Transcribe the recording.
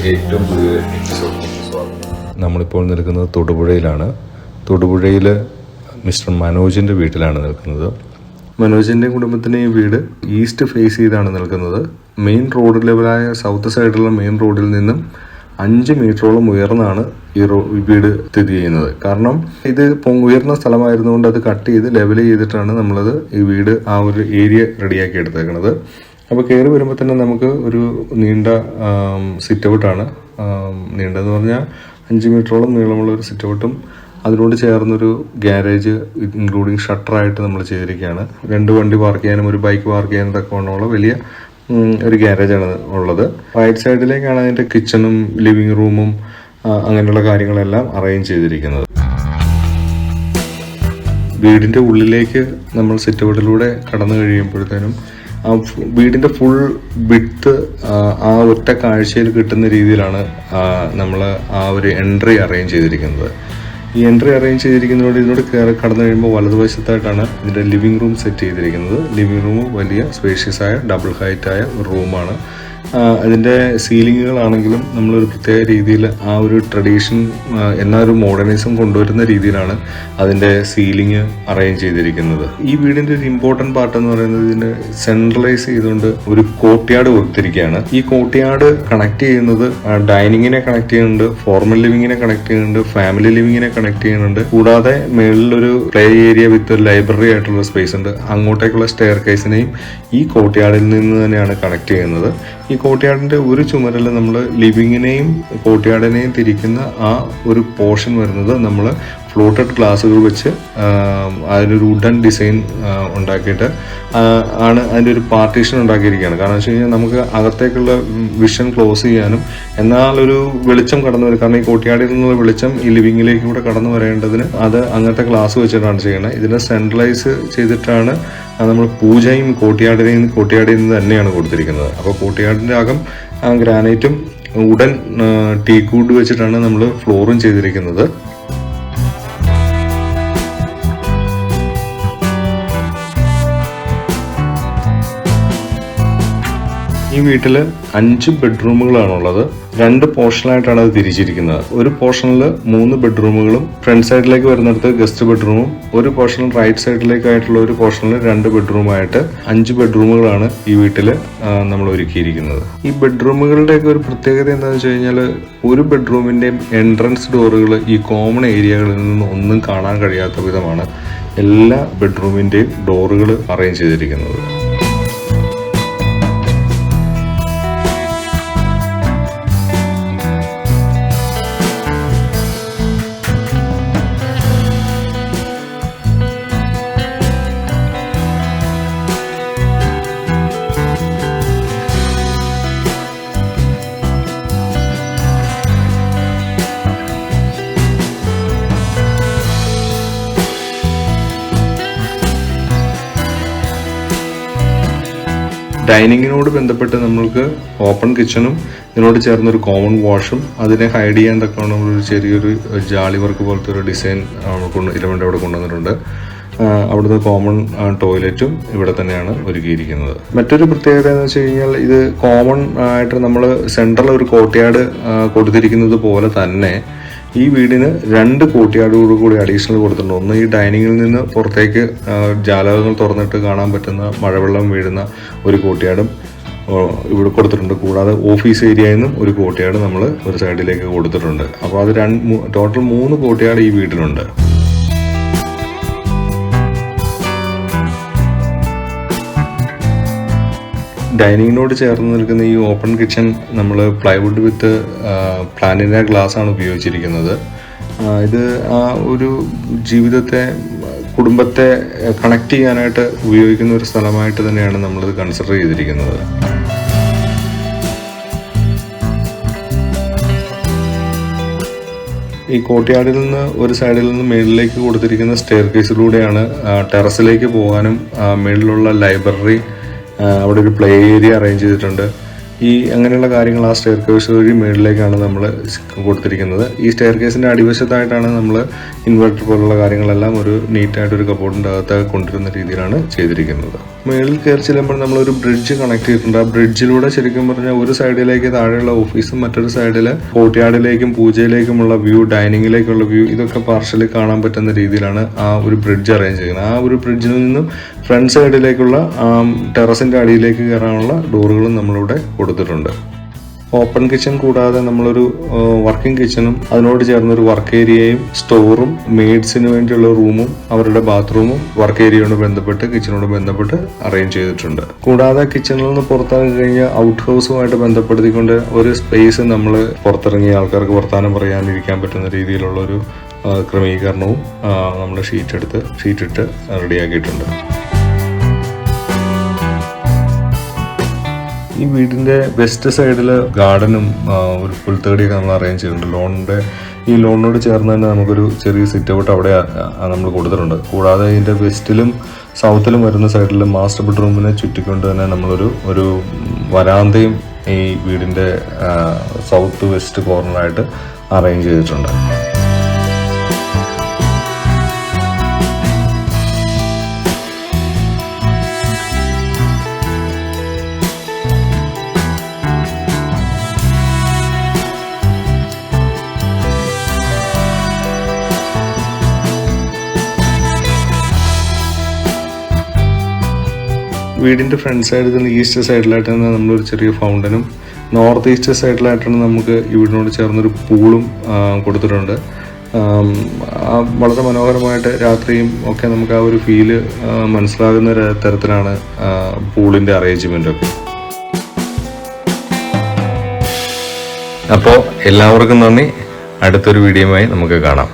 ഏറ്റവും പുതിയ നമ്മളിപ്പോൾ നിൽക്കുന്നത് തൊടുപുഴയിലാണ്. തൊടുപുഴയിൽ മിസ്റ്റർ മനോജിൻ്റെ വീട്ടിലാണ് നിൽക്കുന്നത്. മനോജിൻ്റെ കുടുംബത്തിന് ഈ വീട് ഈസ്റ്റ് ഫേസ് ചെയ്താണ് നിൽക്കുന്നത്. മെയിൻ റോഡ് ലെവലായ സൗത്ത് സൈഡിലുള്ള മെയിൻ റോഡിൽ നിന്നും 5 മീറ്ററോളം ഉയർന്നാണ് ഈ വീട് സ്ഥിതി ചെയ്യുന്നത്. കാരണം ഇത് ഉയർന്ന സ്ഥലമായിരുന്നുകൊണ്ട് അത് കട്ട് ചെയ്ത് ലെവൽ ചെയ്തിട്ടാണ് നമ്മളത് ഈ വീട് ആ ഒരു ഏരിയ റെഡിയാക്കി എടുത്തേക്കുന്നത്. അപ്പോൾ കയറി വരുമ്പോൾ തന്നെ നമുക്ക് ഒരു നീണ്ട സിറ്റ് ഔട്ടാണ്. നീണ്ടെന്ന് പറഞ്ഞാൽ 5 മീറ്ററോളം നീളമുള്ള ഒരു സിറ്റ് ഔട്ടും അതിനോട് ചേർന്നൊരു ഗ്യാരേജ് ഇൻക്ലൂഡിങ് ഷട്ടറായിട്ട് നമ്മൾ ചെയ്തിരിക്കുകയാണ്. 2 വണ്ടി പാർക്ക് ചെയ്യാനും ഒരു ബൈക്ക് പാർക്ക് ചെയ്യാനൊക്കെ ഉള്ള വലിയ ഒരു ഗ്യാരേജാണ് ഉള്ളത്. റൈറ്റ് സൈഡിലേക്കാണ് അതിൻ്റെ കിച്ചണും ലിവിങ് റൂമും അങ്ങനെയുള്ള കാര്യങ്ങളെല്ലാം അറേഞ്ച് ചെയ്തിരിക്കുന്നത്. വീടിൻ്റെ ഉള്ളിലേക്ക് നമ്മൾ സിറ്റ് ഔട്ടിലൂടെ കടന്നു കഴിയുമ്പോഴത്തേനും ആ വീടിൻ്റെ ഫുൾ വിഡ്ത്ത് ആ ഒറ്റ കാഴ്ചയിൽ കിട്ടുന്ന രീതിയിലാണ് നമ്മൾ ആ ഒരു എൻട്രി അറേഞ്ച് ചെയ്തിരിക്കുന്നത്. ഈ എൻട്രി അറേഞ്ച് ചെയ്തിരിക്കുന്നതോടെ ഇതിനോട് കടന്നു കഴിയുമ്പോൾ വലതുവശത്തായിട്ടാണ് ഇതിൻ്റെ ലിവിങ് റൂം സെറ്റ് ചെയ്തിരിക്കുന്നത്. ലിവിങ് റൂം വലിയ സ്പേഷ്യസ് ആയ ഡബിൾ ഹൈറ്റ് ആയ ഒരു റൂമാണ്. അതിൻ്റെ സീലിങ്ങുകളാണെങ്കിലും നമ്മളൊരു പ്രത്യേക രീതിയിൽ ആ ഒരു ട്രഡീഷൻ എന്നാൽ ഒരു മോഡേണിസം കൊണ്ടുവരുന്ന രീതിയിലാണ് അതിൻ്റെ സീലിംഗ് അറേഞ്ച് ചെയ്തിരിക്കുന്നത്. ഈ വീടിൻ്റെ ഒരു ഇമ്പോർട്ടൻറ്റ് പാർട്ട് എന്ന് പറയുന്നത് ഇതിൻ്റെ സെൻട്രലൈസ് ചെയ്തുകൊണ്ട് ഒരു കോർട്ട്യാർഡ് കൊടുത്തിരിക്കുകയാണ്. ഈ കോർട്ട്യാർഡ് കണക്ട് ചെയ്യുന്നത് ഡൈനിങ്ങിനെ കണക്ട് ചെയ്യുന്നുണ്ട്, ഫോർമൽ ലിവിങ്ങിനെ കണക്ട് ചെയ്യുന്നുണ്ട്, ഫാമിലി ലിവിങ്ങിനെ കണക്ട് ചെയ്യുന്നുണ്ട്. കൂടാതെ മേളിലൊരു പ്ലേ ഏരിയ വിത്ത് ഒരു ലൈബ്രറി ആയിട്ടുള്ള സ്പേസ് ഉണ്ട്. അങ്ങോട്ടേക്കുള്ള സ്റ്റെയർ കേസിനെയും ഈ കോർട്ട്യാർഡിൽ നിന്ന് തന്നെയാണ് കണക്ട് ചെയ്യുന്നത്. ഈ കോർട്ട്യാർഡിൻ്റെ ഒരു ചുമരിൽ നമ്മൾ ലിവിങ്ങിനെയും കോർട്ട്യാർഡിനെയും തിരിക്കുന്ന ആ ഒരു പോർഷൻ വരുന്നത് നമ്മൾ ഫ്ലോട്ടഡ് ഗ്ലാസുകൾ വെച്ച് അതിനൊരു വുഡൻ ഡിസൈൻ ഉണ്ടാക്കിയിട്ട് ആണ് അതിൻ്റെ ഒരു പാർട്ടീഷൻ ഉണ്ടാക്കിയിരിക്കുകയാണ്. കാരണം വെച്ച് കഴിഞ്ഞാൽ നമുക്ക് അകത്തേക്കുള്ള വിഷൻ ക്ലോസ് ചെയ്യാനും എന്നാൽ ഒരു വെളിച്ചം കടന്നു വരും. കാരണം ഈ കോർട്ട്യാർഡിൽ നിന്നുള്ള വെളിച്ചം ഈ ലിവിങ്ങിലേക്ക് കൂടെ കടന്നു വരേണ്ടതിന് അത് അങ്ങനത്തെ ഗ്ലാസ് വെച്ചിട്ടാണ് ചെയ്യുന്നത്. ഇതിനെ സെൻട്രലൈസ് ചെയ്തിട്ടാണ് നമ്മൾ പൂജയും കോർട്ട്യാർഡിൽ നിന്ന് തന്നെയാണ് കൊടുത്തിരിക്കുന്നത്. അപ്പോൾ കോർട്ട്യാർഡിൻ്റെ അകം ഗ്രാനൈറ്റും വുഡൻ ടീക്ക് വുഡ് വെച്ചിട്ടാണ് നമ്മൾ ഫ്ലോറും ചെയ്തിരിക്കുന്നത്. ഈ വീട്ടിൽ 5 ബെഡ്റൂമുകളാണുള്ളത്. 2 പോർഷനായിട്ടാണ് അത് തിരിച്ചിരിക്കുന്നത്. ഒരു പോർഷനിൽ 3 ബെഡ്റൂമുകളും ഫ്രണ്ട് സൈഡിലേക്ക് വരുന്നിടത്ത് ഗസ്റ്റ് ബെഡ്റൂമും, ഒരു പോർഷനിൽ റൈറ്റ് സൈഡിലേക്കായിട്ടുള്ള ഒരു പോർഷനിൽ 2 ബെഡ്റൂമായിട്ട് 5 ബെഡ്റൂമുകളാണ് ഈ വീട്ടിൽ നമ്മൾ ഒരുക്കിയിരിക്കുന്നത്. ഈ ബെഡ്റൂമുകളുടെയൊക്കെ ഒരു പ്രത്യേകത എന്താണെന്ന് വെച്ച് കഴിഞ്ഞാൽ ഒരു ബെഡ്റൂമിൻ്റെയും എൻട്രൻസ് ഡോറുകൾ ഈ കോമൺ ഏരിയകളിൽ നിന്ന് ഒന്നും കാണാൻ കഴിയാത്ത വിധമാണ് എല്ലാ ബെഡ്റൂമിൻ്റെയും ഡോറുകൾ അറേഞ്ച് ചെയ്തിരിക്കുന്നത്. ഡൈനിങ്ങിനോട് ബന്ധപ്പെട്ട് നമ്മൾക്ക് ഓപ്പൺ കിച്ചണും ഇതിനോട് ചേർന്നൊരു കോമൺ വാഷും അതിനെ ഹൈഡ് ചെയ്യാൻ തക്കവണ്ണം നമ്മളൊരു ചെറിയൊരു ജാളി വർക്ക് പോലത്തെ ഒരു ഡിസൈൻ ഇലവൻ്റെ അവിടെ കൊണ്ടുവന്നിട്ടുണ്ട്. അവിടുന്ന് കോമൺ ടോയ്ലറ്റും ഇവിടെ തന്നെയാണ് ഒരുക്കിയിരിക്കുന്നത്. മറ്റൊരു പ്രത്യേകത എന്ന് വെച്ച് കഴിഞ്ഞാൽ ഇത് കോമൺ ആയിട്ട് നമ്മൾ സെൻട്രൽ ഒരു കോർട്ട്യാർഡ് കൊടുത്തിരിക്കുന്നത് പോലെ തന്നെ ഈ വീടിന് 2 കോർട്ട്യാർഡുകൾ കൂടി അഡീഷണൽ കൊടുത്തിട്ടുണ്ട്. ഒന്ന് ഈ ഡൈനിങ്ങിൽ നിന്ന് പുറത്തേക്ക് ജാലകങ്ങൾ തുറന്നിട്ട് കാണാൻ പറ്റുന്ന മഴവെള്ളം വീഴുന്ന ഒരു കോർട്ട്യാർഡും ഇവിടെ കൊടുത്തിട്ടുണ്ട്. കൂടാതെ ഓഫീസ് ഏരിയയിൽ നിന്നും ഒരു കോർട്ട്യാർഡ് നമ്മൾ ഒരു സൈഡിലേക്ക് കൊടുത്തിട്ടുണ്ട്. അപ്പോൾ അത് ടോട്ടൽ 3 കോർട്ട്യാർഡ് ഈ വീട്ടിലുണ്ട്. ഡൈനിങ്ങിനോട് ചേർന്ന് നിൽക്കുന്ന ഈ ഓപ്പൺ കിച്ചൺ നമ്മൾ പ്ലൈവുഡ് വിത്ത് പ്ലാനിന ഗ്ലാസ് ആണ് ഉപയോഗിച്ചിരിക്കുന്നത്. ഇത് ആ ഒരു ജീവിതത്തെ കുടുംബത്തെ കണക്ട് ചെയ്യാനായിട്ട് ഉപയോഗിക്കുന്ന ഒരു സ്ഥലമായിട്ട് തന്നെയാണ് നമ്മളിത് കൺസിഡർ ചെയ്തിരിക്കുന്നത്. ഈ കോർട്ട്യാർഡിൽ നിന്ന് ഒരു സൈഡിൽ നിന്ന് മേളിലേക്ക് കൊടുത്തിരിക്കുന്ന സ്റ്റെയർ കേസിലൂടെയാണ് ടെറസിലേക്ക് പോകാനും മേളിലുള്ള ലൈബ്രറി അവിടെ ഒരു പ്ലേ ഏരിയ അറേഞ്ച് ചെയ്തിട്ടുണ്ട്. ഈ അങ്ങനെയുള്ള കാര്യങ്ങൾ ആ സ്റ്റെയർ കേസ് വഴി മുകളിലേക്കാണ് നമ്മൾ കൊടുത്തിരിക്കുന്നത്. ഈ സ്റ്റെയർ കേസിൻ്റെ അടിവശത്തായിട്ടാണ് നമ്മൾ ഇൻവെർട്ടർ പോലുള്ള കാര്യങ്ങളെല്ലാം ഒരു നീറ്റായിട്ടൊരു കബോർഡിൻ്റെ അകത്ത് കൊണ്ടുവരുന്ന രീതിയിലാണ് ചെയ്തിരിക്കുന്നത്. മുകളിൽ കയറി ചെല്ലുമ്പോൾ നമ്മളൊരു ബ്രിഡ്ജ് കണക്ട് ചെയ്തിട്ടുണ്ട്. ആ ബ്രിഡ്ജിലൂടെ ശരിക്കും പറഞ്ഞാൽ ഒരു സൈഡിലേക്ക് താഴെയുള്ള ഓഫീസും മറ്റൊരു സൈഡിൽ കോർട്ട്യാർഡിലേക്കും പൂജയിലേക്കുമുള്ള വ്യൂ, ഡൈനിങ്ങിലേക്കുള്ള വ്യൂ, ഇതൊക്കെ പാർഷ്യലി കാണാൻ പറ്റുന്ന രീതിയിലാണ് ആ ഒരു ബ്രിഡ്ജ് അറേഞ്ച് ചെയ്യുന്നത്. ആ ഒരു ബ്രിഡ്ജിൽ നിന്നും ഫ്രണ്ട് സൈഡിലേക്കുള്ള ടെറസിൻ്റെ അടിയിലേക്ക് കയറാനുള്ള ഡോറുകളും നമ്മളിവിടെ കൊടുത്തിട്ടുണ്ട്. ഓപ്പൺ കിച്ചൺ കൂടാതെ നമ്മളൊരു വർക്കിംഗ് കിച്ചണും അതിനോട് ചേർന്നൊരു വർക്ക് ഏരിയയും സ്റ്റോറും മെയ്ഡ്സിന് വേണ്ടിയുള്ള റൂമും അവരുടെ ബാത്റൂമും വർക്ക് ഏരിയയോട് ബന്ധപ്പെട്ട് കിച്ചണോട് ബന്ധപ്പെട്ട് അറേഞ്ച് ചെയ്തിട്ടുണ്ട്. കൂടാതെ കിച്ചണിൽ നിന്ന് പുറത്തിറങ്ങി കഴിഞ്ഞാൽ ഔട്ട് ഹൗസുമായിട്ട് ബന്ധപ്പെടുത്തിക്കൊണ്ട് ഒരു സ്പേസ് നമ്മൾ പുറത്തിറങ്ങിയ ആൾക്കാർക്ക് വർത്താനം പറയാനിരിക്കാൻ പറ്റുന്ന രീതിയിലുള്ള ഒരു ക്രമീകരണവും നമ്മൾ ഷീറ്റിട്ട് റെഡിയാക്കിയിട്ടുണ്ട്. ഈ വീടിൻ്റെ വെസ്റ്റ് സൈഡിൽ ഗാർഡനും ഒരു പുൽത്തടിയൊക്കെ നമ്മൾ അറേഞ്ച് ചെയ്തിട്ടുണ്ട്. ഈ ലോണിനോട് ചേർന്ന് തന്നെ നമുക്കൊരു ചെറിയ സിറ്റ് ഔട്ട് അവിടെ നമ്മൾ കൊടുത്തിട്ടുണ്ട്. കൂടാതെ ഇതിൻ്റെ വെസ്റ്റിലും സൗത്തിലും വരുന്ന സൈഡിലും മാസ്റ്റർ ബെഡ്റൂമിനെ ചുറ്റിക്കൊണ്ട് തന്നെ നമ്മളൊരു വരാന്തയും ഈ വീടിൻ്റെ സൗത്ത് വെസ്റ്റ് കോർണറായിട്ട് അറേഞ്ച് ചെയ്തിട്ടുണ്ട്. വീടിൻ്റെ ഫ്രണ്ട് സൈഡിൽ നിന്ന് ഈസ്റ്റ് സൈഡിലായിട്ട് തന്നെ നമ്മളൊരു ചെറിയ ഫൗണ്ടനും നോർത്ത് ഈസ്റ്റ് സൈഡിലായിട്ടാണ് നമുക്ക് ഈ വീടിനോട് ചേർന്നൊരു പൂളും കൊടുത്തിട്ടുണ്ട്. വളരെ മനോഹരമായിട്ട് രാത്രിയും ഒക്കെ നമുക്ക് ആ ഒരു ഫീല് മനസ്സിലാകുന്ന തരത്തിലാണ് പൂളിൻ്റെ അറേഞ്ച്മെൻ്റൊക്കെ. അപ്പോൾ എല്ലാവർക്കും നന്ദി. അടുത്തൊരു വീഡിയോയുമായി നമുക്ക് കാണാം.